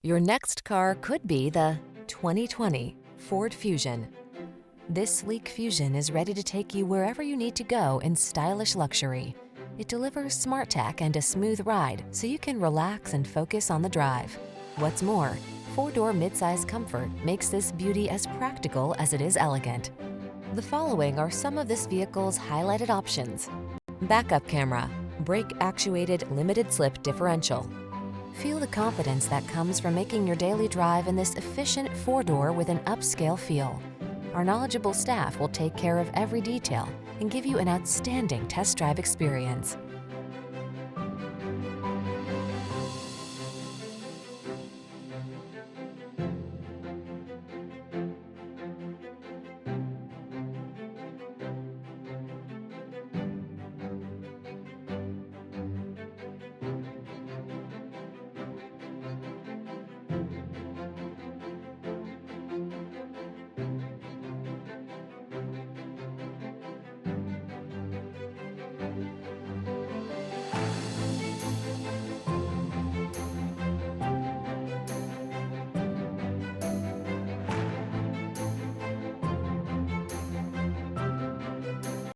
Your next car could be the 2020 Ford Fusion. This sleek Fusion is ready to take you wherever you need to go in stylish luxury. It delivers smart tech and a smooth ride so you can relax and focus on the drive. What's more, four-door midsize comfort makes this beauty as practical as it is elegant. The following are some of this vehicle's highlighted options: backup camera, brake-actuated limited-slip differential. Feel the confidence that comes from making your daily drive in this efficient four-door with an upscale feel. Our knowledgeable staff will take care of every detail and give you an outstanding test drive experience.